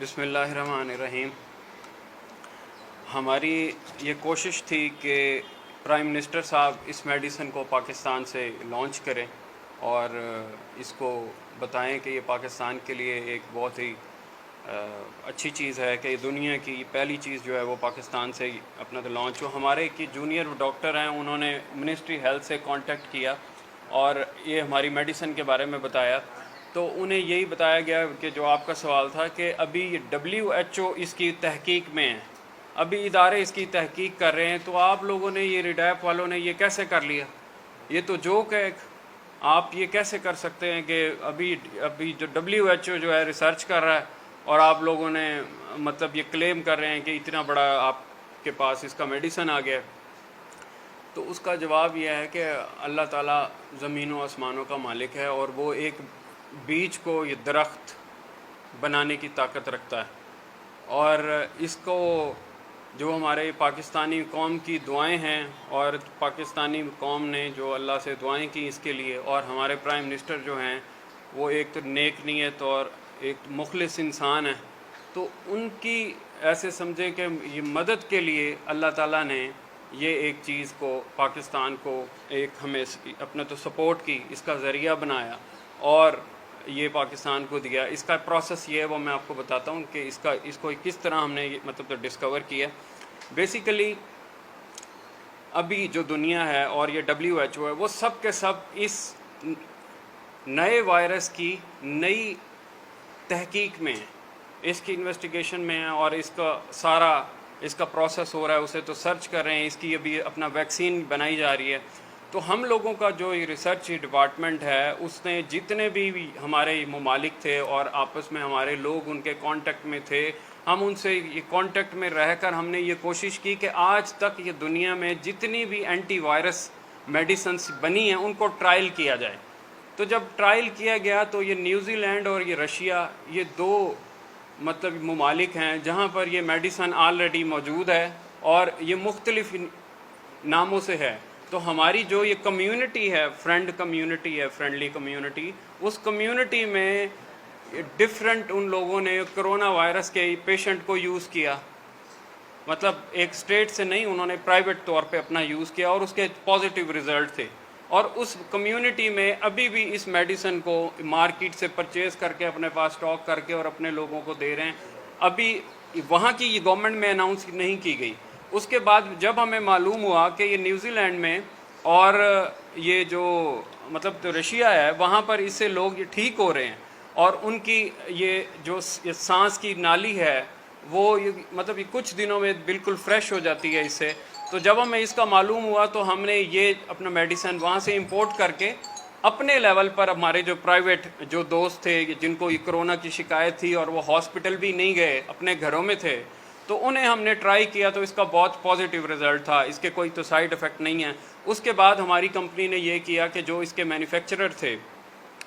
बिस्मिल्लाहिर्रहमानिर्रहीम। हमारी ये कोशिश थी कि प्राइम मिनिस्टर साहब इस मेडिसिन को पाकिस्तान से लॉन्च करें और इसको बताएं कि ये पाकिस्तान के लिए एक बहुत ही अच्छी चीज़ है कि दुनिया की पहली चीज़ जो है वो पाकिस्तान से अपना तो लॉन्च हो। हमारे की जूनियर डॉक्टर हैं, उन्होंने मिनिस्ट्री हेल्थ से कांटेक्ट किया और ये हमारी मेडिसिन के बारे में बताया। तो उन्हें यही बताया गया कि जो आपका सवाल था कि अभी WHO इसकी तहकीक में है, अभी इदारे इसकी तहकीक कर रहे हैं। तो आप लोगों ने ये रिडैप वालों ने ये कैसे कर लिया? ये तो जोक है। आप ये कैसे कर सकते हैं कि अभी जो WHO जो है रिसर्च कर रहा है और आप लोगों ने मतलब ये क्लेम कर रहे हैं कि इतना बड़ा आपके पास इसका मेडिसिन आ गया। तो उसका जवाब यह है कि अल्लाह ताला ज़मीन व आसमानों का मालिक है और वो एक बीज को ये दरख्त बनाने की ताकत रखता है। और इसको जो हमारे पाकिस्तानी कौम की दुआएं हैं और पाकिस्तानी कौम ने जो अल्लाह से दुआएं की इसके लिए, और हमारे प्राइम मिनिस्टर जो हैं वो एक तो नेक नीयत और एक मुखलिस इंसान है, तो उनकी ऐसे समझे कि ये मदद के लिए अल्लाह ताला ने ये एक चीज़ को पाकिस्तान को एक हमें अपना तो सपोर्ट की इसका ज़रिया बनाया और ये पाकिस्तान को दिया। इसका प्रोसेस ये है वो मैं आपको बताता हूँ कि इसको किस तरह हमने मतलब तो डिस्कवर किया। बेसिकली अभी जो दुनिया है और ये WHO है वो सब के सब इस नए वायरस की नई तहकीक में है, इसकी इन्वेस्टिगेशन में है और इसका प्रोसेस हो रहा है। उसे तो सर्च कर रहे हैं, इसकी अभी अपना वैक्सीन बनाई जा रही है। तो हम लोगों का जो ये रिसर्च डिपार्टमेंट है उसने जितने भी हमारे ममालिक थे और आपस में हमारे लोग उनके कांटेक्ट में थे, हम उनसे ये कांटेक्ट में रहकर हमने ये कोशिश की कि आज तक ये दुनिया में जितनी भी एंटीवायरस मेडिसिन्स बनी हैं उनको ट्रायल किया जाए। तो जब ट्रायल किया गया तो ये न्यूजीलैंड और ये रशिया, ये दो मतलब ममालिक हैं जहाँ पर ये मेडिसन ऑलरेडी मौजूद है और ये मुख्तलिफ नामों से है। तो हमारी जो ये कम्युनिटी है, फ्रेंडली कम्युनिटी, उस कम्युनिटी में डिफरेंट उन लोगों ने कोरोना वायरस के पेशेंट को यूज़ किया। मतलब एक स्टेट से नहीं, उन्होंने प्राइवेट तौर पे अपना यूज़ किया और उसके पॉजिटिव रिज़ल्ट थे। और उस कम्युनिटी में अभी भी इस मेडिसिन को मार्केट से परचेज़ करके अपने पास स्टॉक करके और अपने लोगों को दे रहे हैं। अभी वहाँ की ये गवर्नमेंट में अनाउंस नहीं की गई। उसके बाद जब हमें मालूम हुआ कि ये न्यूजीलैंड में और ये जो मतलब तो रशिया है वहाँ पर इससे लोग ये ठीक हो रहे हैं और उनकी ये जो ये सांस की नाली है वो ये मतलब ये कुछ दिनों में बिल्कुल फ्रेश हो जाती है इससे। तो जब हमें इसका मालूम हुआ तो हमने ये अपना मेडिसिन वहाँ से इंपोर्ट करके अपने लेवल पर हमारे जो प्राइवेट जो दोस्त थे जिनको ये कोरोना की शिकायत थी और वो हॉस्पिटल भी नहीं गए, अपने घरों में थे, तो उन्हें हमने ट्राई किया तो इसका बहुत पॉजिटिव रिज़ल्ट था। इसके कोई तो साइड इफ़ेक्ट नहीं है। उसके बाद हमारी कंपनी ने ये किया कि जो इसके मैन्युफैक्चरर थे,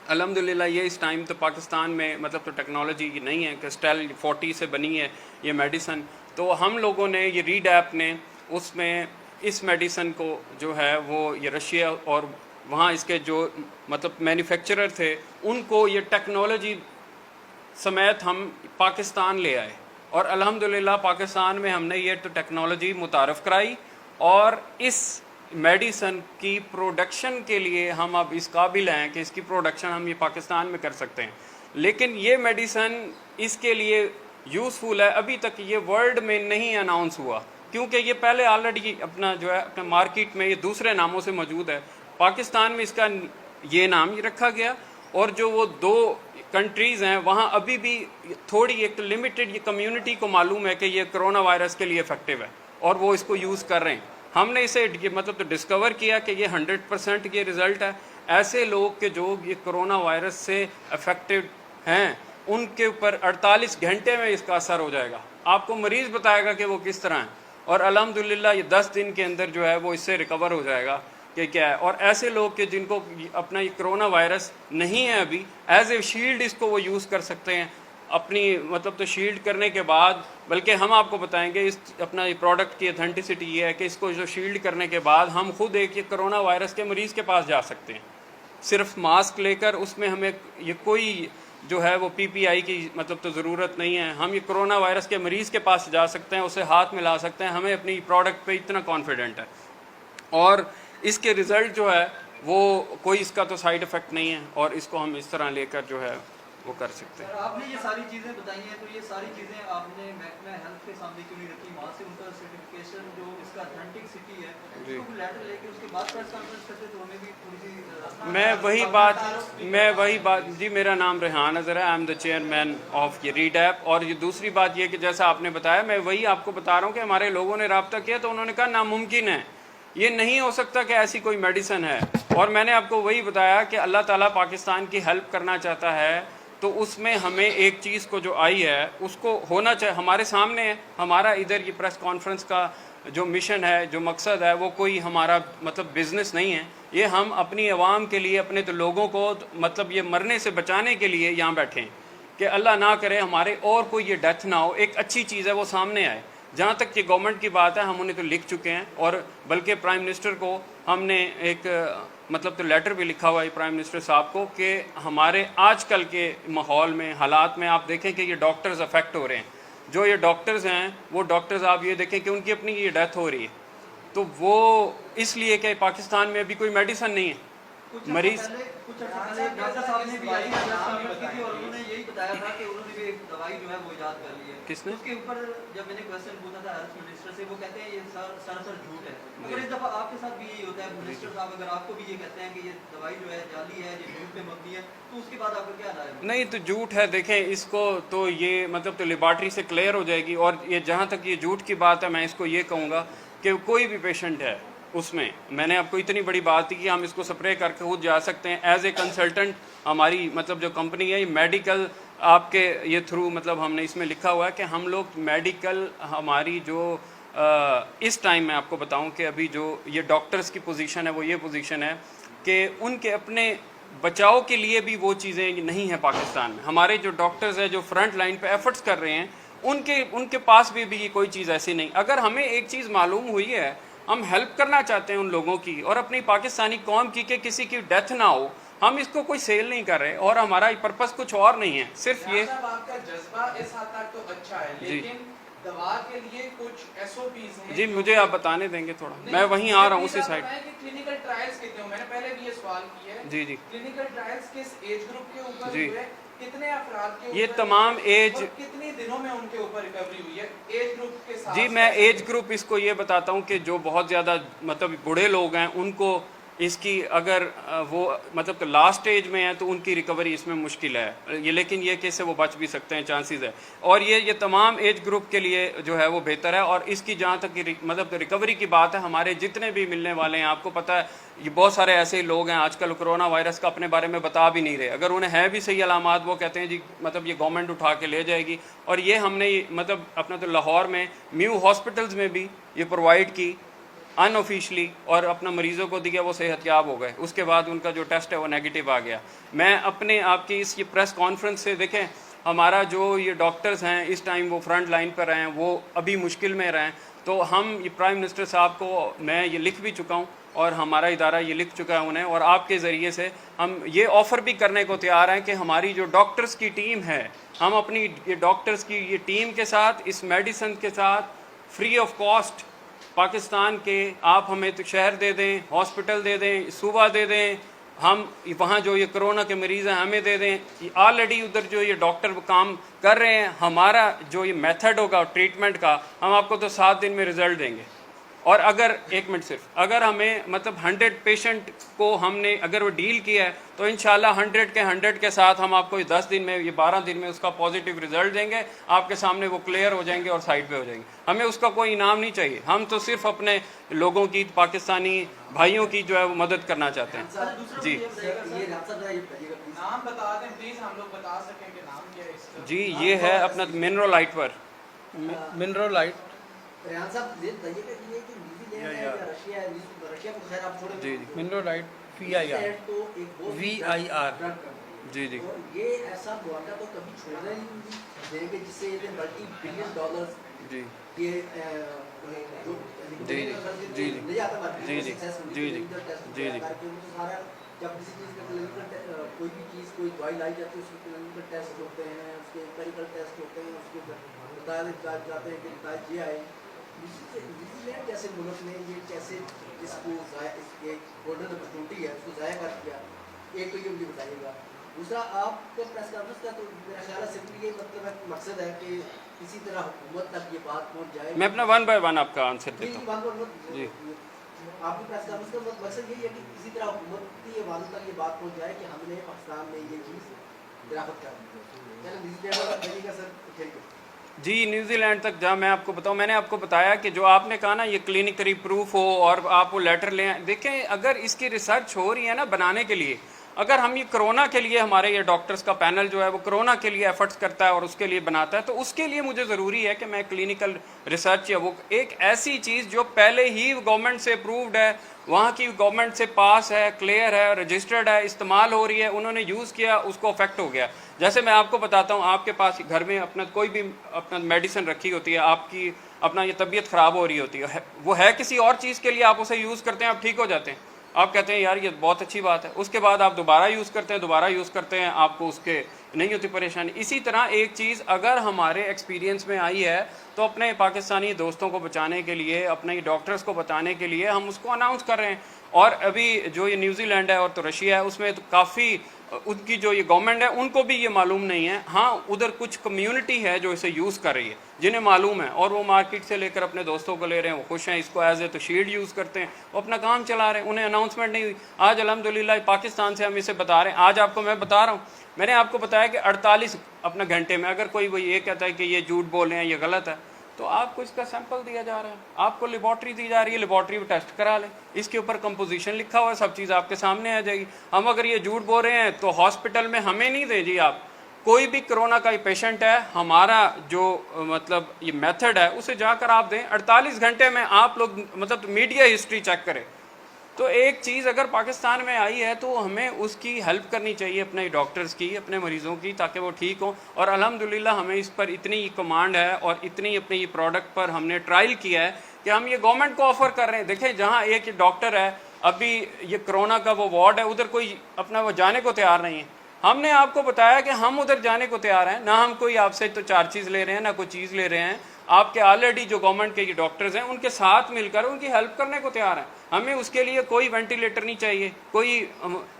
अल्हम्दुलिल्लाह ये इस टाइम तो पाकिस्तान में मतलब तो टेक्नोलॉजी की नहीं है कि स्टेल 40 से बनी है ये मेडिसन। तो हम लोगों ने ये रीडैप ने उसमें इस मेडिसन को जो है वो ये रशिया और वहाँ इसके जो मतलब मैन्युफैक्चरर थे उनको ये टेक्नोलॉजी समेत हम पाकिस्तान ले आए और अल्हम्दुलिल्लाह पाकिस्तान में हमने ये तो टेक्नोलॉजी मुतारफ़ कराई और इस मेडिसन की प्रोडक्शन के लिए हम अब इस काबिल हैं कि इसकी प्रोडक्शन हम ये पाकिस्तान में कर सकते हैं। लेकिन ये मेडिसन इसके लिए यूज़फुल है, अभी तक ये वर्ल्ड में नहीं अनाउंस हुआ क्योंकि ये पहले ऑलरेडी अपना जो है अपना मार्केट में ये दूसरे नामों से मौजूद है। पाकिस्तान में इसका ये नाम ही रखा गया और जो वो दो कंट्रीज़ हैं वहाँ अभी भी थोड़ी एक लिमिटेड ये कम्युनिटी को मालूम है कि ये कोरोना वायरस के लिए इफ़ेक्टिव है और वो इसको यूज़ कर रहे हैं। हमने इसे मतलब तो डिस्कवर किया कि ये 100% ये रिज़ल्ट है। ऐसे लोग के जो ये कोरोना वायरस से अफेक्टेड हैं उनके ऊपर 48 घंटे में इसका असर हो जाएगा। आपको मरीज़ बताएगा कि वो किस तरह है और अल्हम्दुलिल्लाह ये 10 दिन के अंदर जो है वो इससे रिकवर हो जाएगा कि क्या है। और ऐसे लोग के जिनको अपना ये कोरोना वायरस नहीं है अभी, एज ए शील्ड इसको वो यूज़ कर सकते हैं अपनी मतलब तो शील्ड करने के बाद। बल्कि हम आपको बताएंगे इस अपना ये प्रोडक्ट की ऑथेंटिसिटी ये है कि इसको जो शील्ड करने के बाद हम खुद एक ये कोरोना वायरस के मरीज़ के पास जा सकते हैं सिर्फ मास्क लेकर। उसमें हमें ये कोई जो है वो PPI की मतलब तो ज़रूरत नहीं है। हम ये कोरोना वायरस के मरीज़ के पास जा सकते हैं, उसे हाथ मिला सकते हैं, हमें अपनी प्रोडक्ट पे इतना कॉन्फिडेंट है। और इसके रिज़ल्ट जो है वो कोई इसका तो साइड इफ़ेक्ट नहीं है, और इसको हम इस तरह लेकर जो है वो कर सकते हैं। सर आपने ये सारी चीज़ें बताई हैं, तो ये सारी चीज़ें आपने महकमा हेल्थ के सामने क्यों नहीं रखी? वहाँ से उनका सर्टिफिकेशन जो इसका ऑथेंटिसिटी है उसको लेटर लेके उसके बाद प्रेस कॉन्फ्रेंस करते तो हमें भी थोड़ी सी मैं वही बात जी, मेरा नाम रेहान अज़हर है, I am the chairman of ये रीडैप। और ये दूसरी बात ये कि जैसा आपने बताया, मैं वही आपको बता रहा हूँ कि हमारे लोगों ने रब्ता किया तो उन्होंने कहा नामुमकिन है, ये नहीं हो सकता कि ऐसी कोई मेडिसिन है। और मैंने आपको वही बताया कि अल्लाह ताला पाकिस्तान की हेल्प करना चाहता है, तो उसमें हमें एक चीज़ को जो आई है उसको होना चाहिए, हमारे सामने है। हमारा इधर ये प्रेस कॉन्फ्रेंस का जो मिशन है, जो मकसद है, वो कोई हमारा मतलब बिज़नेस नहीं है। ये हम अपनी आवाम के लिए, अपने तो लोगों को मतलब ये मरने से बचाने के लिए यहाँ बैठे हैं कि अल्लाह ना करे हमारे और कोई ये डेथ ना हो, एक अच्छी चीज़ है वो सामने आए। जहाँ तक कि गवर्नमेंट की बात है, हम उन्हें तो लिख चुके हैं, और बल्कि प्राइम मिनिस्टर को हमने एक मतलब तो लेटर भी लिखा हुआ है प्राइम मिनिस्टर साहब को कि हमारे आजकल के माहौल में, हालात में आप देखें कि ये डॉक्टर्स अफेक्ट हो रहे हैं। जो ये डॉक्टर्स हैं, वो डॉक्टर्स आप ये देखें कि उनकी अपनी ये डेथ हो रही है, तो वो इसलिए कि पाकिस्तान में अभी कोई मेडिसिन नहीं है। मरीज कुछ अर्सा पहले डॉक्टर साहब ने भी आई प्रेस कॉन्फ्रेंस की थी और उन्होंने यही बताया था कि उन्होंने भी एक दवाई जो है वो इजाद कर ली है। किसने? उसके ऊपर जब मैंने क्वेश्चन पूछा था हेल्थ मिनिस्टर से, वो कहते हैं ये सरासर झूठ है। अगर इस दफ़ा आपके साथ भी यही होता है, मिनिस्टर साहब अगर आपको भी ये कहते हैं कि ये दवाई जो है जाली है, ये झूठ पे मबनी है, तो उसके बाद आपका क्या राय है? नहीं, तो झूठ है। देखें इसको तो ये मतलब तो लेबॉर्ट्री से क्लियर हो जाएगी। और ये जहाँ तक ये झूठ की बात है, मैं इसको ये कहूँगा कि कोई भी पेशेंट है उसमें, मैंने आपको इतनी बड़ी बात थी कि हम इसको स्प्रे करके खुद जा सकते हैं। एज ए कंसल्टेंट हमारी मतलब जो कंपनी है, ये मेडिकल आपके ये थ्रू मतलब हमने इसमें लिखा हुआ है कि हम लोग मेडिकल, हमारी जो इस टाइम में आपको बताऊं कि अभी जो ये डॉक्टर्स की पोजीशन है, वो ये पोजीशन है कि उनके अपने बचाव के लिए भी वो चीज़ें नहीं हैं पाकिस्तान में। हमारे जो डॉक्टर्स हैं, जो फ्रंट लाइन पे एफर्ट्स कर रहे हैं, उनके पास भी कोई चीज़ ऐसी नहीं। अगर हमें एक चीज़ मालूम हुई है, हम हेल्प करना चाहते हैं उन लोगों की और अपनी पाकिस्तानी कौम की कि किसी की डेथ ना हो, हम इसको कोई सेल नहीं कर रहे और हमारा पर्पस कुछ और नहीं है, सिर्फ ये। आपका जज्बा इस हद तक तो अच्छा है, लेकिन दवा के लिए कुछ SOPs हैं। जी, मुझे आप बताने देंगे थोड़ा, मैं वहीं आ रहा हूँ उसी साइड। क्लिनिकल ट्रायल्स कितने हो, मैंने पहले भी ये सवाल किया है। जी जी। क्लिनिकल ट्रायल्स किस एज ग्रुप के ऊपर जी। हुए, कितने अफराद के ऊपर, ये तमाम एज, कितने दिनों में उनके ऊपर रिकवरी हुई है एज ग्रुप के साथ? जी, मैं एज ग्रुप इसको ये बताता हूँ कि जो बहुत ज़्यादा मतलब बूढ़े लोग हैं, उनको इसकी अगर वो मतलब तो लास्ट स्टेज में है तो उनकी रिकवरी इसमें मुश्किल है ये, लेकिन ये कि इससे वो बच भी सकते हैं, चांसेस है। और ये तमाम एज ग्रुप के लिए जो है वो बेहतर है। और इसकी जहाँ तक की मतलब तो रिकवरी की बात है, हमारे जितने भी मिलने वाले हैं, आपको पता है ये बहुत सारे ऐसे लोग हैं आजकल कोरोना वायरस का अपने बारे में बता भी नहीं रहे। अगर उन्हें है भी सही अलामात, वो कहते हैं जी मतलब ये गवर्नमेंट उठा के ले जाएगी। और ये हमने मतलब अपना तो लाहौर में म्यू हॉस्पिटल्स में भी ये प्रोवाइड की अनऑफिशियली, और अपना मरीज़ों को दिया, वो सेहतयाब हो गए। उसके बाद उनका जो टेस्ट है वो नेगेटिव आ गया। मैं अपने आपकी इस ये प्रेस कॉन्फ्रेंस से देखें, हमारा जो ये डॉक्टर्स हैं इस टाइम वो फ्रंट लाइन पर हैं, वो अभी मुश्किल में रहें, तो हम ये प्राइम मिनिस्टर साहब को मैं ये लिख भी चुका हूँ और हमारा इदारा ये लिख चुका है उन्हें, और आपके ज़रिए से हम ये ऑफ़र भी करने को तैयार हैं कि हमारी जो डॉक्टर्स की टीम है, हम अपनी ये डॉक्टर्स की ये टीम के साथ, इस मेडिसिन के साथ फ्री ऑफ कॉस्ट पाकिस्तान के आप हमें तो शहर दे दें, हॉस्पिटल दे दें, सूबा दे दें, हम वहाँ जो ये कोरोना के मरीज़ हैं हमें दे दें। ऑलरेडी उधर जो ये डॉक्टर काम कर रहे हैं, हमारा जो ये मेथड होगा ट्रीटमेंट का, हम आपको तो 7 दिन में रिज़ल्ट देंगे। और अगर 1 मिनट सिर्फ, अगर हमें मतलब 100 पेशेंट को हमने अगर वो डील किया है तो इंशाल्लाह 100 के साथ हम आपको 10 दिन में, ये 12 दिन में उसका पॉजिटिव रिजल्ट देंगे, आपके सामने वो क्लियर हो जाएंगे और साइड पे हो जाएंगे। हमें उसका कोई इनाम नहीं चाहिए, हम तो सिर्फ अपने लोगों की, पाकिस्तानी भाइयों की जो है वो मदद करना चाहते हैं। जी नाम बता दें प्लीज, हम लोग बता सकें कि नाम क्या है इसका। जी, ये है अपना मिनरलाइट पर मिनरलाइट रेहान साहब ये बताइए कि न्यूजीलैंड है या रशिया है? रशिया को खैर आप छोड़ जी मिनरलाइट VIR तो एक बहुत VIR जी जी और ये ऐसा मुआवजा तो कभी छोड़ना ही नहीं देंगे जिससे ये $multi-billion जी ये जो जी जी जी जी जी जी जी जी जी जब किसी चीज़ का क्लिनिकल कोई भी चीज़ कोई दवाई लाई जाती है उसके क्लिनिकल टेस्ट होते हैं, उसके एम्पेरिकल टेस्ट होते हैं, उसके बताया जाते हैं कि नतीजे ये आए। न्यूजीलैंड जैसे मुल्क ने ये कैसे इसको इसके गोल्डन अपॉर्चुनिटी है उसको ज़ाया कर दिया, एक तो ये मुझे बताइएगा। दूसरा आपका प्रेस कॉन्फ्रेंस का तो मेरा ख्याल है सिंपली ये मतलब है मकसद है कि किसी तरह हुकूमत तक ये बात पहुँच जाए। मैं अपना 1 बाय 1 आपका आंसर देता हूँ। जी। आपकी प्रेस कॉन्फ्रेंस का मकसद यही है कि किसी तरह हुकूमत की आवाज़ तक ये बात पहुँच जाए कि हमने पाकिस्तान में ये चीज़ दरामद कर दी। जी, न्यूजीलैंड तक जहाँ मैं आपको बताऊँ, मैंने आपको बताया कि जो आपने कहा ना ये क्लिनिकली प्रूफ हो और आप वो लेटर लें। देखें, अगर इसकी रिसर्च हो रही है ना बनाने के लिए, अगर हम ये कोरोना के लिए हमारे ये डॉक्टर्स का पैनल जो है वो कोरोना के लिए एफर्ट्स करता है और उसके लिए बनाता है, तो उसके लिए मुझे ज़रूरी है कि मैं क्लिनिकल रिसर्च या वो एक ऐसी चीज़ जो पहले ही गवर्नमेंट से अप्रूव्ड है, वहाँ की गवर्नमेंट से पास है, क्लियर है, रजिस्टर्ड है, इस्तेमाल हो रही है, उन्होंने यूज़ किया, उसको अफेक्ट हो गया। जैसे मैं आपको बताता हूँ, आपके पास घर में अपना कोई भी अपना मेडिसिन रखी होती है, आपकी अपना ये तबीयत ख़राब हो रही होती है, वो है किसी और चीज़ के लिए, आप उसे यूज़ करते हैं, आप ठीक हो जाते हैं, आप कहते हैं यार ये बहुत अच्छी बात है, उसके बाद आप दोबारा यूज़ करते हैं, आपको उसके नहीं होती परेशानी। इसी तरह एक चीज़ अगर हमारे एक्सपीरियंस में आई है तो अपने पाकिस्तानी दोस्तों को बचाने के लिए, अपने डॉक्टर्स को बताने के लिए हम उसको अनाउंस कर रहे हैं। और अभी जो ये न्यूजीलैंड है और तो रशिया है, उसमें तो काफ़ी उनकी जो ये गवर्नमेंट है उनको भी ये मालूम नहीं है। हाँ, उधर कुछ कम्युनिटी है जो इसे यूज़ कर रही है, जिन्हें मालूम है, और वो मार्केट से लेकर अपने दोस्तों को ले रहे हैं, वो खुश हैं, इसको एज ए तो शील्ड यूज़ करते हैं, वो अपना काम चला रहे हैं, उन्हें अनाउंसमेंट नहीं हुई। आज अल्हम्दुलिल्लाह पाकिस्तान से हम इसे बता रहे हैं। आज आपको मैं बता रहा हूँ, मैंने आपको बताया कि 48 अपना घंटे में अगर कोई ये कहता है कि ये झूठ बोल रहे हैं, ये गलत है, तो आपको इसका सैंपल दिया जा रहा है, आपको लेबॉर्ट्री दी जा रही है, लेबॉर्ट्री में टेस्ट करा लें, इसके ऊपर कंपोजिशन लिखा हुआ है, सब चीज़ आपके सामने आ जाएगी। हम अगर ये झूठ बोल रहे हैं तो हॉस्पिटल में हमें नहीं दे जी। आप कोई भी कोरोना का पेशेंट है, हमारा जो मतलब ये मेथड है उसे जाकर आप दें, 48 घंटे में आप लोग मतलब मीडिया हिस्ट्री चेक करें। तो एक चीज़ अगर पाकिस्तान में आई है तो हमें उसकी हेल्प करनी चाहिए, अपने डॉक्टर्स की, अपने मरीज़ों की, ताकि वो ठीक हों। और अल्हम्दुलिल्लाह हमें इस पर इतनी कमांड है और इतनी अपने ये प्रोडक्ट पर हमने ट्रायल किया है कि हम ये गवर्नमेंट को ऑफ़र कर रहे हैं। देखें, जहाँ एक डॉक्टर है, अभी ये कोरोना का वो वार्ड है, उधर कोई अपना वो जाने को तैयार नहीं है। हमने आपको बताया कि हम उधर जाने को तैयार हैं, ना हम कोई आपसे तो चार्जेस ले रहे हैं, ना कोई चीज़ ले रहे हैं। आपके ऑलरेडी जो गवर्नमेंट के ये डॉक्टर्स हैं उनके साथ मिलकर उनकी हेल्प करने को तैयार हैं। हमें उसके लिए कोई वेंटिलेटर नहीं चाहिए, कोई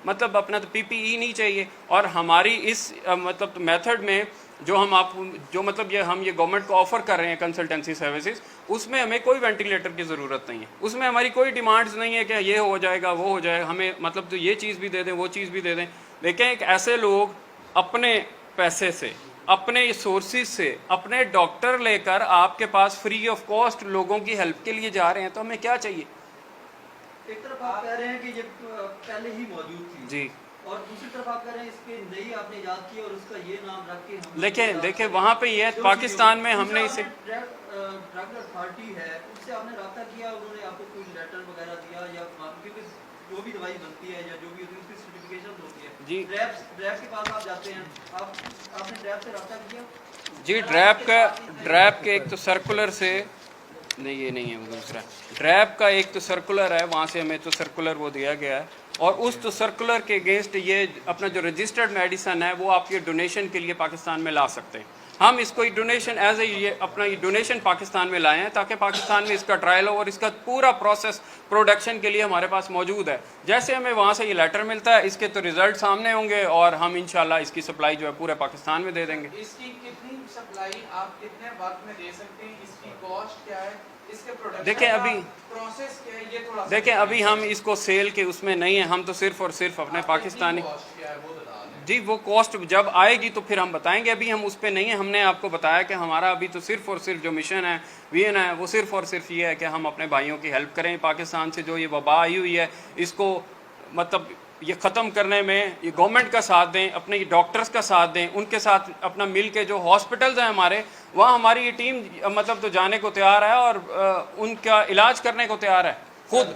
मतलब अपना तो PPE नहीं चाहिए। और हमारी इस मतलब मेथड में जो मतलब ये गवर्नमेंट को ऑफर कर रहे हैं कंसल्टेंसी सर्विसेज, उसमें हमें कोई वेंटिलेटर की ज़रूरत नहीं है। उसमें हमारी कोई डिमांड्स नहीं है कि ये हो जाएगा, वो हो जाएगा, हमें मतलब तो ये चीज़ भी दे दें, वो चीज़ भी दे दें। देखें, एक ऐसे लोग अपने पैसे से, अपने सोर्सेज से, अपने डॉक्टर लेकर आपके पास फ्री ऑफ कॉस्ट लोगों की हेल्प के लिए जा रहे हैं, तो हमें क्या चाहिए? एक तरफ आप कह रहे हैं कि ये पहले ही मौजूद थी जी, और दूसरी तरफ आप कह रहे हैं इसके नई आपने याद की और उसका ये नाम रख के हम देखें वहाँ पे ये पाकिस्तान में हमने इसे ड्रग अथॉरिटी है उससे आपने रब्ता किया, उन्होंने आपको कोई लेटर वगैरह दिया या क्योंकि जो भी दवाई बनती है या जो भी होती है उसकी सर्टिफिकेशन होती है जी। ड्रैप के पास आप जाते हैं, आपने ड्रैप से रब्ता किया? जी, ड्रैप के एक तो सर्कुलर से नहीं, ये नहीं है, वो दूसरा ड्रैप का एक तो सर्कुलर है, वहाँ से हमें तो सर्कुलर वो दिया गया है। और उस तो सर्कुलर के अगेंस्ट ये अपना जो रजिस्टर्ड मेडिसन है वो आपके डोनेशन के लिए पाकिस्तान में ला सकते हैं। हम इसको डोनेशन एज ए ये अपना ये डोनेशन पाकिस्तान में लाए हैं ताकि पाकिस्तान में इसका ट्रायल हो और इसका पूरा प्रोसेस प्रोडक्शन के लिए हमारे पास मौजूद है। जैसे हमें वहाँ से ये लेटर मिलता है, इसके तो रिजल्ट सामने होंगे और हम इंशाल्लाह इसकी सप्लाई जो है पूरे पाकिस्तान में दे देंगे। इसकी कितनी सप्लाई आप कितने वक्त में दे सकते हैं, इसकी कॉस्ट क्या है, इसके प्रोडक्शन देखें अभी प्रोसेस क्या है, ये थोड़ा देखें अभी हम इसको सेल के उसमें नहीं है, हम तो सिर्फ और सिर्फ अपने पाकिस्तानी जी वो कॉस्ट जब आएगी तो फिर हम बताएंगे, अभी हम उस पर नहीं है। हमने आपको बताया कि हमारा अभी तो सिर्फ और सिर्फ जो मिशन है विजन है वो सिर्फ और सिर्फ ये है कि हम अपने भाइयों की हेल्प करें। पाकिस्तान से जो ये वबा आई हुई है इसको मतलब ये ख़त्म करने में ये गवर्नमेंट का साथ दें, अपने ये डॉक्टर्स का साथ दें, उनके साथ अपना मिल के जो हॉस्पिटल्स हैं हमारे वहाँ हमारी ये टीम मतलब तो जाने को तैयार है और उनका इलाज करने को तैयार है खुद।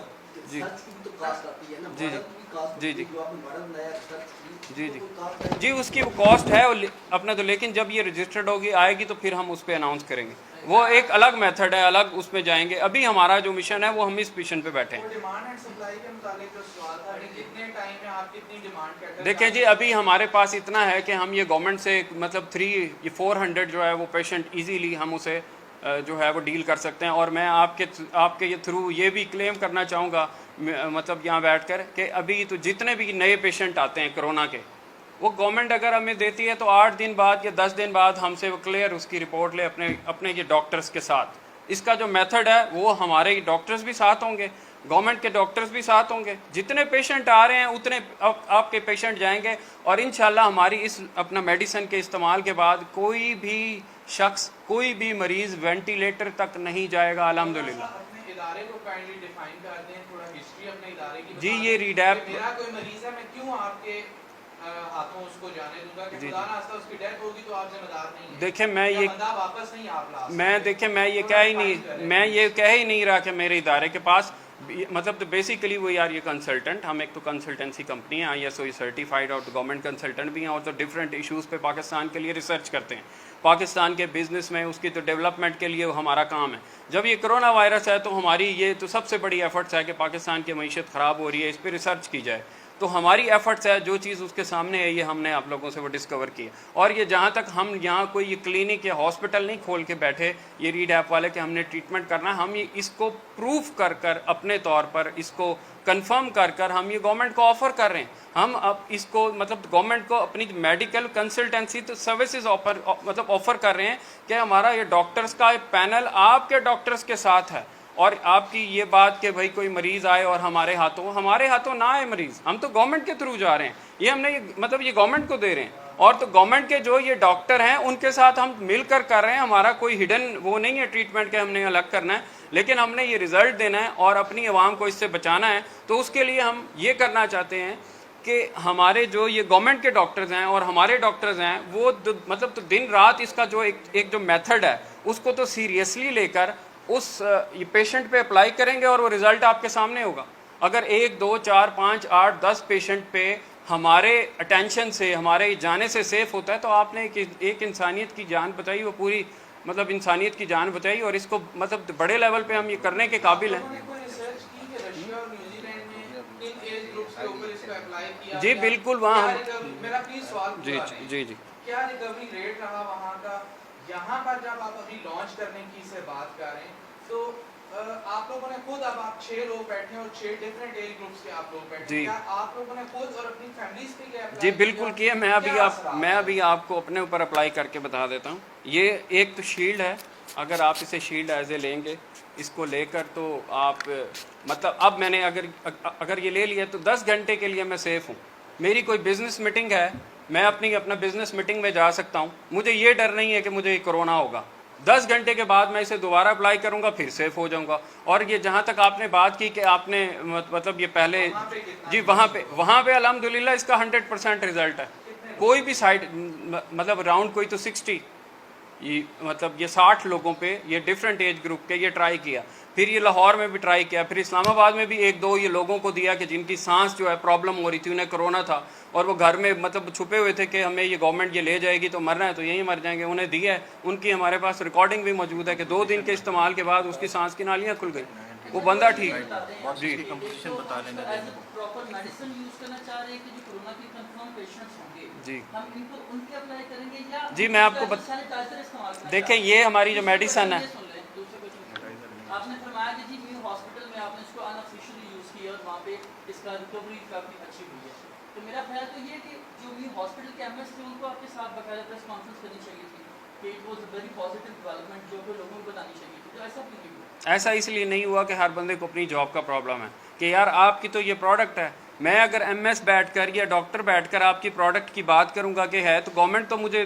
जी तो कॉस्ट आती है ना, जी जी कास्ट जी, जी। जो आपने मॉडल बनाया रिसर्च की जी, तो जी। कोई कास्ट है? जी उसकी वो कॉस्ट है अपना तो, लेकिन जब ये रजिस्टर्ड होगी आएगी तो फिर हम उस पर अनाउंस करेंगे। वो एक अलग मेथड है, अलग उसमें जाएंगे। अभी हमारा जो मिशन है वो हम इस मिशन पे बैठे हैं। वो डिमांड एंड सप्लाई के मुताबिक जो सवाल था कि कितने टाइम में आप कितनी डिमांड कैटर देखें जी, अभी हमारे पास इतना है कि हम ये गवर्नमेंट से मतलब 400 जो है वो पेशेंट इजीली हम उसे जो है वो डील कर सकते हैं। और मैं आपके ये थ्रू ये भी क्लेम करना चाहूँगा मतलब यहाँ बैठकर कि अभी तो जितने भी नए पेशेंट आते हैं कोरोना के, वो गवर्नमेंट अगर हमें देती है तो 8 दिन बाद या 10 दिन बाद हमसे वो क्लियर उसकी रिपोर्ट ले अपने ये डॉक्टर्स के साथ। इसका जो मेथड है वो हमारे डॉक्टर्स भी साथ होंगे, गवर्नमेंट के डॉक्टर्स भी साथ होंगे। जितने पेशेंट आ रहे हैं उतने आपके पेशेंट जाएंगे। और इंशाल्लाह हमारी इस अपना मेडिसिन के इस्तेमाल के बाद कोई भी शख्स, कोई भी मरीज़ वेंटिलेटर तक नहीं जाएगा अल्हम्दुलिल्लाह। अपने इदारे को काइंडली डिफाइन कर दें, थोड़ा हिस्ट्री अपने इदारे की जी, बता ये दें रीडैप कि मेरा कोई मरीज है, मैं क्यों आपके हाथों उसको जाने दूंगा कि जी, खुदा ना खास्ता उसकी डेथ होगी तो आप जिम्मेदार नहीं है। देखें मैं या ये बंदा वापस नहीं आप ला सकते। मैं ये थोड़ा कह ही define नहीं करें। मैं ये कह ही नहीं रहा कि मेरे इदारे के पास मतलब तो बेसिकली वो यार ये कंसल्टेंट, हम एक तो कंसल्टेंसी कंपनी है, ISO सर्टिफाइड और गवर्नमेंट कंसल्टेंट भी हैं और तो डिफरेंट इश्यूज़ पे पाकिस्तान के लिए रिसर्च करते हैं। पाकिस्तान के बिज़नेस में उसकी तो डेवलपमेंट के लिए हमारा काम है। जब ये कोरोना वायरस है तो हमारी ये तो सबसे बड़ी एफर्ट्स है कि पाकिस्तान की मईशत ख़राब हो रही है, इस पर रिसर्च की जाए। तो हमारी एफर्ट्स है, जो चीज़ उसके सामने है ये हमने आप लोगों से वो डिस्कवर की है। और ये जहाँ तक हम यहाँ कोई ये क्लिनिक या हॉस्पिटल नहीं खोल के बैठे ये रीड ऐप वाले कि हमने ट्रीटमेंट करना है, हम ये इसको प्रूफ कर कर अपने तौर पर इसको कंफर्म कर कर हम ये गवर्नमेंट को ऑफ़र कर रहे हैं। हम अब इसको मतलब गवर्नमेंट को अपनी मेडिकल कंसल्टेंसी तो सर्विसेज ऑफ़र कर रहे हैं कि हमारा ये डॉक्टर्स का पैनल आपके डॉक्टर्स के साथ है। और आपकी ये बात कि भाई कोई मरीज़ आए और हमारे हाथों ना आए मरीज़, हम तो गवर्नमेंट के थ्रू जा रहे हैं, ये हमने ये गवर्नमेंट को दे रहे हैं। और तो गवर्नमेंट के जो ये डॉक्टर हैं उनके साथ हम मिलकर कर रहे हैं। हमारा कोई हिडन वो नहीं है ट्रीटमेंट के हमने अलग करना है, लेकिन हमने ये रिज़ल्ट देना है और अपनी आवाम को इससे बचाना है। तो उसके लिए हम ये करना चाहते हैं कि हमारे जो ये गवर्नमेंट के डॉक्टर्स हैं और हमारे डॉक्टर्स हैं वो तो दिन रात इसका जो एक जो मेथड है उसको तो सीरियसली लेकर उस ये पेशेंट पे अप्लाई करेंगे और वो रिज़ल्ट आपके सामने होगा। अगर 1, 2, 4, 5, 8, 10 पेशेंट पे हमारे अटेंशन से, हमारे जाने से सेफ होता है तो आपने एक इंसानियत की जान बचाई, वो पूरी इंसानियत की जान बचाई। और इसको बड़े लेवल पे हम ये करने के काबिल हैं। उन्होंने कोई रिसर्च की कि रशिया और न्यूजीलैंड में किन एज ग्रुप्स के ऊपर इसको अप्लाई किया? जी बिल्कुल, वहाँ मेरा प्लीज सवाल जी पूरा रहे। जी जी क्या रिकवरी रेट रहा वहाँ का? यहाँ पर जब आप अभी लॉन्च करने की से बात कर रहे हैं तो आप लोगों ने खुद, अब आप 6 लोग बैठे हैं और 6 डिफरेंट एज ग्रुप्स के आप लोग बैठे जी। हैं, क्या आप लोगों ने खुद और अपनी फैमिलीज पे क्या apply जी बिल्कुल किए। मैं क्या अभी आपको अपने ऊपर अप्लाई करके बता देता हूँ। ये एक तो शील्ड है, अगर आप इसे शील्ड एज ए लेंगे, इसको लेकर तो आप अब मैंने अगर ये ले लिया तो 10 घंटे के लिए मैं सेफ़ हूँ। मेरी कोई बिज़नेस मीटिंग है, मैं अपना बिज़नेस मीटिंग में जा सकता हूँ, मुझे ये डर नहीं है कि मुझे कोरोना होगा। 10 घंटे के बाद मैं इसे दोबारा अप्लाई करूंगा, फिर सेफ हो जाऊंगा। और ये जहाँ तक आपने बात की कि आपने ये पहले जी वहाँ पे अल्हम्दुलिल्लाह इसका 100% रिजल्ट है। कोई भी साइड राउंड कोई तो 60 ये 60 लोगों पे ये डिफरेंट एज ग्रुप के ये ट्राई किया, फिर ये लाहौर में भी ट्राई किया, फिर इस्लामाबाद में भी 1-2 ये लोगों को दिया कि जिनकी सांस जो है प्रॉब्लम हो रही थी, उन्हें कोरोना था और वो घर में छुपे हुए थे कि हमें ये गवर्नमेंट ये ले जाएगी तो मरना है तो यहीं मर जाएंगे, उन्हें दिया है। उनकी हमारे पास रिकॉर्डिंग भी मौजूद है कि 2 दिन के इस्तेमाल के बाद उसकी सांस की नालियाँ खुल गई, वो बंदा ठीक जी। प्रॉपर मेडिसिन यूज करना चाह रहे हैं कि जो कोरोना के कंफर्म पेशेंट्स होंगे जी हम इनको उनके अप्लाई करेंगे या जी मैं आपको सैनिटाइजर इस्तेमाल करना देखें, चाह रहे ये हमारी जो मेडिसन है, हैं? सुन लें, दूसरे क्वेश्चन आपने फरमाया कि जी न्यू हॉस्पिटल में आपने इसको अनऑफिशियली यूज़ किया और वहाँ पे इसका रिकवरी काफ़ी अच्छी हुई है। तो मेरा ख्याल तो ये कि जो न्यू हॉस्पिटल के एमएस थे उनको आपके साथ बाकायदा प्रेस कॉन्फ्रेंस करनी चाहिए थी कि it was a very positive development जो कि लोगों को बतानी चाहिए थी। तो ऐसा क्यों नहीं हुआ? ऐसा इसलिए नहीं हुआ कि हर बंदे को अपनी जॉब का प्रॉब्लम है कि यार आपकी तो ये प्रोडक्ट है, मैं अगर MS बैठकर या डॉक्टर बैठकर आपकी प्रोडक्ट की बात करूंगा कि है तो गवर्नमेंट तो मुझे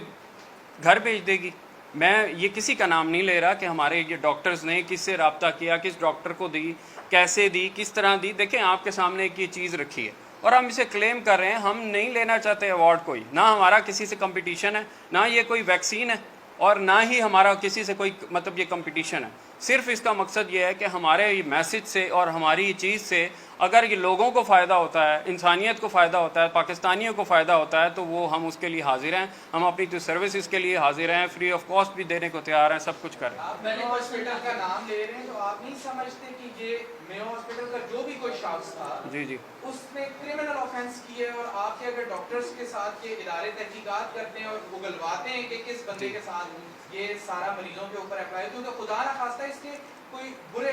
घर भेज देगी। मैं ये किसी का नाम नहीं ले रहा कि हमारे ये डॉक्टर्स ने किससे रब्ता किया, किस डॉक्टर को दी, कैसे दी, किस तरह दी। देखें आपके सामने एक ये चीज़ रखी है और हम इसे क्लेम कर रहे हैं। हम नहीं लेना चाहते अवार्ड कोई, ना हमारा किसी से कंपटीशन है, ना ये कोई वैक्सीन है और ना ही हमारा किसी से कोई ये कंपटीशन है। सिर्फ इसका मकसद ये है कि हमारे ये मैसेज से और हमारी ये चीज़ से अगर ये लोगों को फ़ायदा होता है, इंसानियत को फ़ायदा होता है, पाकिस्तानियों को फ़ायदा होता है, तो वो हम उसके लिए हाजिर हैं। हम अपनी तो सर्विसेज के लिए हाजिर हैं, फ्री ऑफ कॉस्ट भी देने को तैयार हैं, सब कुछ करें। आप मेयो हॉस्पिटल का नाम ले रहे हैं तो आप नहीं समझते कि ये मेयो हॉस्पिटल का जो भी कोई शख्स था जी जी उसने क्रिमिनल ऑफेंस किए, और आपके अगर डॉक्टर्स के साथ के इदारे तहकीकात करते हैं और उगलवाते हैं कि किस बंदे के साथ ये सारा मरीजों के ऊपर अप्लाई, क्योंकि खुदा ना खास्ता इसके कोई बुरे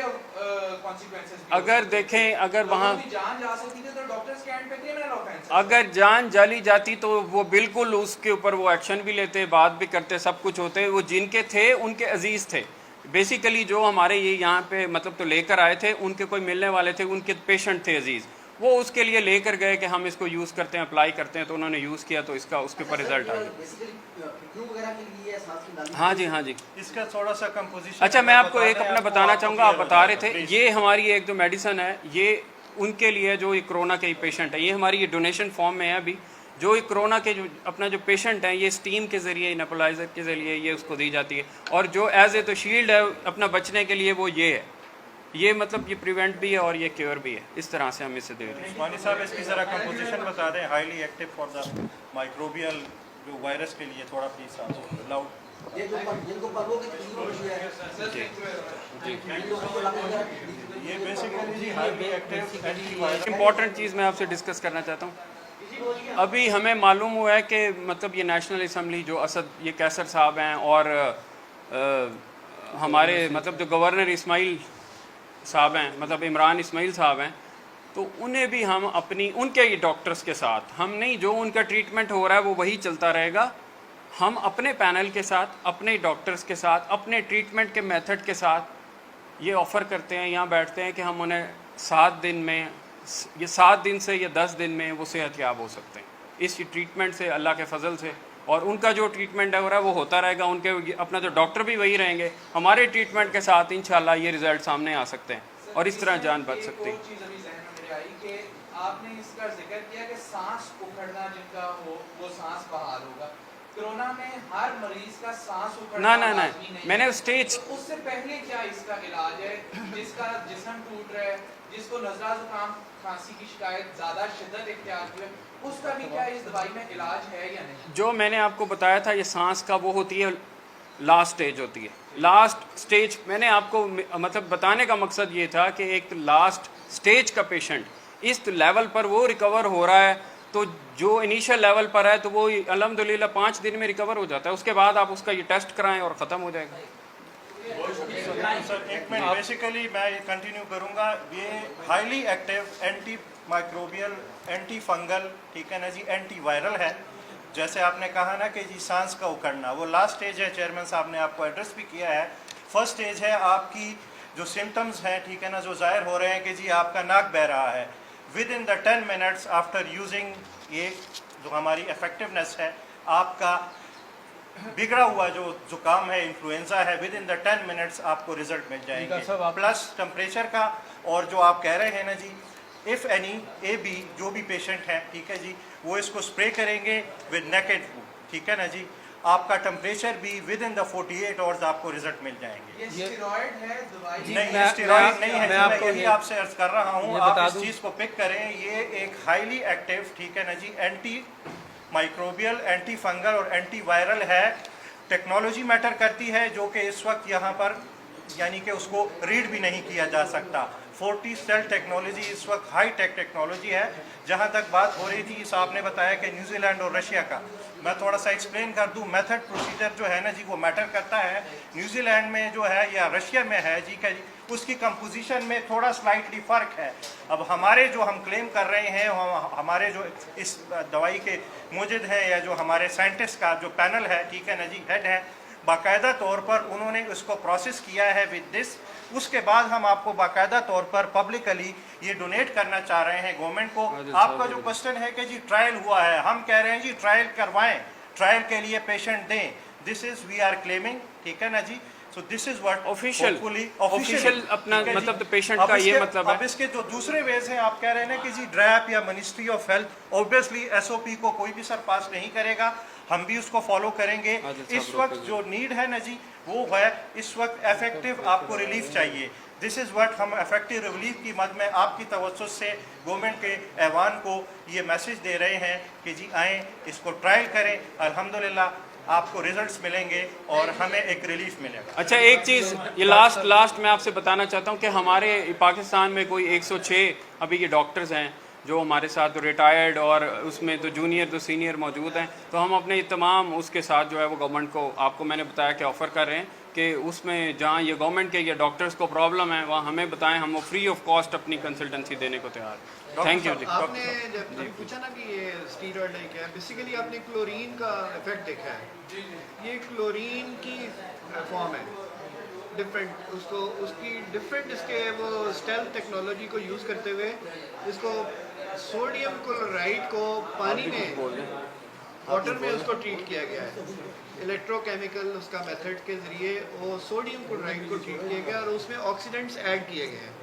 कॉन्सिक्वेंसेस अगर देखें, अगर वहाँ जान जा सकती थी तो डॉक्टर्स के एंड पे क्रिमिनल ऑफेंस अगर जान जाली जाती तो वो बिल्कुल उसके ऊपर वो एक्शन भी लेते, बात भी करते, सब कुछ होते। वो जिनके थे उनके अजीज़ थे बेसिकली, जो हमारे ये यहाँ पे मतलब तो लेकर आए थे, उनके कोई मिलने वाले थे, उनके पेशेंट थे अजीज़, वो उसके लिए लेकर गए कि हम इसको यूज़ करते हैं, अप्लाई करते हैं, तो उन्होंने यूज़ किया तो इसका उसके ऊपर रिजल्ट आ गया। हाँ जी, हाँ जी। इसका थोड़ा सा कंपोजिशन। अच्छा, मैं आपको एक अपना बताना चाहूँगा, आप बता रहे थे, ये हमारी एक जो मेडिसन है, ये उनके लिए जो ये कोरोना के पेशेंट है, ये हमारी ये डोनेशन फॉर्म में है अभी, जो ये कोरोना के जो अपना जो पेशेंट है, ये स्टीम के ज़रिए, नेबुलाइजर के ज़रिए ये उसको दी जाती है, और जो एज ए तो शील्ड है अपना बचने के लिए, वो ये है, ये मतलब ये प्रिवेंट भी है और ये क्योर भी है, इस तरह से हम इसे दे रहे हैं। उस्मानी साहब इसकी ज़रा कंपोजिशन बता दें, highly active for the microbial जो वायरस के लिए, थोड़ा प्लीज आप लाउड। ये जो जिनको पर्वों की तकलीफ है, ये बेसिकली जी हाईली एक्टिव एंटीवायरस। इम्पॉर्टेंट चीज़ मैं आपसे डिस्कस करना चाहता हूँ। अभी हमें मालूम हुआ है कि मतलब ये नेशनल असम्बली जो असद ये कैसर साहब हैं और हमारे मतलब जो गवर्नर इस्माइल साहब हैं, मतलब इमरान इस्माइल साहब हैं, तो उन्हें भी हम अपनी उनके ही डॉक्टर्स के साथ, हम नहीं, जो उनका ट्रीटमेंट हो रहा है वो वही चलता रहेगा, हम अपने पैनल के साथ, अपने डॉक्टर्स के साथ, अपने ट्रीटमेंट के मेथड के साथ ये ऑफ़र करते हैं, यहाँ बैठते हैं कि हम उन्हें 7 दिन में, ये 7 दिन से या 10 दिन में वो सेहतयाब हो सकते हैं इस ट्रीटमेंट से, अल्लाह के फजल से। और उनका जो ट्रीटमेंट है हो रहा है वो होता रहेगा, उनके अपना जो डॉक्टर भी वही रहेंगे, हमारे ट्रीटमेंट के साथ इंशाल्लाह ये रिज़ल्ट सामने आ सकते हैं और इस तरह जान बच सकती है। चीज़ अभी ज़हन में मेरे आई कि आपने इसका जिक्र किया कि सांस उखड़ना जिनका हो वो सांस बहाल होगा। कोरोना में हर मरीज का सांस उखड़ना ना नहीं, मैंने स्टेज तो उससे पहले क्या इसका इलाज है? जिसका जिस्म टूट रहा है, जिसको नज़ला जुकाम खांसी की शिकायत ज़्यादा शिद्दत इख्तियार हुई है, उसका भी क्या इस दवाई में इलाज है या नहीं? जो मैंने आपको बताया था, ये सांस का वो होती है लास्ट स्टेज होती है। लास्ट स्टेज मैंने आपको मतलब बताने का मकसद ये था कि एक लास्ट स्टेज का पेशेंट इस लेवल पर वो रिकवर हो रहा है, तो जो इनिशियल लेवल पर है तो वो अल्हम्दुलिल्लाह 5 दिन में रिकवर हो जाता है, उसके बाद आप उसका ये टेस्ट कराएं और ख़त्म हो जाएगा। सर एक मिनट, बेसिकली मैं ये कंटिन्यू करूँगा। ये highly active anti microbial, anti fungal, ठीक है ना जी, एंटी वायरल है। जैसे आपने कहा ना कि जी सांस का उखड़ना, वो लास्ट स्टेज है, चेयरमैन साहब ने आपको एड्रेस भी किया है। फर्स्ट स्टेज है आपकी जो सिम्टम्स हैं, ठीक है ना, जो ज़ाहिर हो रहे हैं कि जी आपका नाक बह रहा है, with in the 10 minutes after using, ये जो हमारी इफेक्टिवनेस है, आपका बिगड़ा हुआ जो जुकाम है, इन्फ्लुएंजा है, विद इन द 10 मिनट्स आपको रिजल्ट मिल जाएंगे, प्लस टेम्परेचर का। और जो आप कह रहे हैं ना जी, इफ़ एनी AB जो भी पेशेंट है, ठीक है जी, वो इसको स्प्रे करेंगे विद नेकेड फूड, ठीक है ना जी, आपका टेम्परेचर भी विद इन द 48 आवर्स आपको रिजल्ट मिल जाएंगे। ये स्टेरॉइड है दवाई? नहीं, ये स्टेरॉइड नहीं है, मैं यही ये आपसे अर्ज कर रहा हूँ, आप बता इस दूं। चीज़ को पिक करें। ये एक हाईली एक्टिव, ठीक है ना जी, एंटी माइक्रोबियल, एंटी फंगल और एंटी वायरल है। टेक्नोलॉजी मैटर करती है जो कि इस वक्त यहाँ पर यानी कि उसको रीड भी नहीं किया जा सकता। 40 सेल टेक्नोलॉजी इस वक्त हाई टेक टेक्नोलॉजी है। जहाँ तक बात हो रही थी, साहब ने बताया कि न्यूजीलैंड और रशिया का, मैं थोड़ा सा एक्सप्लेन कर दूं। मेथड प्रोसीजर जो है ना जी, वो मैटर करता है। न्यूजीलैंड में जो है या रशिया में है जी का जी, उसकी कंपोजिशन में थोड़ा स्लाइटली फ़र्क है। अब हमारे जो हम क्लेम कर रहे हैं, हमारे जो इस दवाई के मुजिद हैं या जो हमारे साइंटिस्ट का जो पैनल है, ठीक है ना जी, हेड है, बाकायदा तौर पर उन्होंने उसको प्रोसेस किया है विद दिस। उसके बाद हम आपको बाकायदा तौर पर पब्लिकली ये डोनेट करना चाह रहे हैं गवर्नमेंट को। आपका जो क्वेश्चन है कि जी ट्रायल हुआ है, हम कह रहे हैं जी ट्रायल करवाएं, ट्रायल के लिए पेशेंट दें। This is we are claiming, ठीक है ना जी। So this is what official अपना मतलब तो पेशेंट का ये मतलब है। अब इसके जो दूसरे वेज हैं, आप कह रहे हैं ना कि जी ड्रैप या ministry of health obviously SOP को कोई भी सर पास नहीं करेगा, हम भी उसको फॉलो करेंगे। इस वक्त जो नीड है ना जी, वो है इस वक्त इफेक्टिव आपको रिलीफ चाहिए। दिस इज़ व्हाट हम इफेक्टिव रिलीफ की मद में आपकी तवज्जुह से गवर्नमेंट के ऐवान को ये मैसेज दे रहे हैं कि जी आएँ, इसको ट्रायल करें, अल्हम्दुलिल्लाह आपको रिजल्ट्स मिलेंगे और हमें एक रिलीफ मिलेगा। अच्छा, एक चीज़ ये लास्ट मैं आपसे बताना चाहता हूँ कि हमारे पाकिस्तान में कोई 106 अभी ये डॉक्टर्स हैं जो हमारे साथ रिटायर्ड और उसमें तो जूनियर तो सीनियर मौजूद हैं, तो हम अपने तमाम उसके साथ जो है वो गवर्नमेंट को, आपको मैंने बताया कि ऑफ़र कर रहे हैं कि उसमें जहाँ ये गवर्नमेंट के या डॉक्टर्स को प्रॉब्लम है वहाँ हमें बताएं, हम वो फ्री ऑफ कॉस्ट अपनी कंसल्टेंसी देने को तैयार हैं। थैंक यू जी। आपने जब पूछा ना कि ये स्टीरॉयड है क्या, बेसिकली आपने क्लोरीन का इफेक्ट देखा है। ये क्लोरीन की फॉर्म है डिफरेंट, उसको उसकी डिफरेंट इसके वो स्टेल्थ टेक्नोलॉजी को यूज़ करते हुए इसको सोडियम क्लोराइड को पानी में, वाटर में उसको ट्रीट किया गया है। इलेक्ट्रोकेमिकल उसका मेथड के ज़रिए वो सोडियम क्लोराइड को ट्रीट किया गया और उसमें ऑक्सीडेंट्स ऐड किए गए हैं।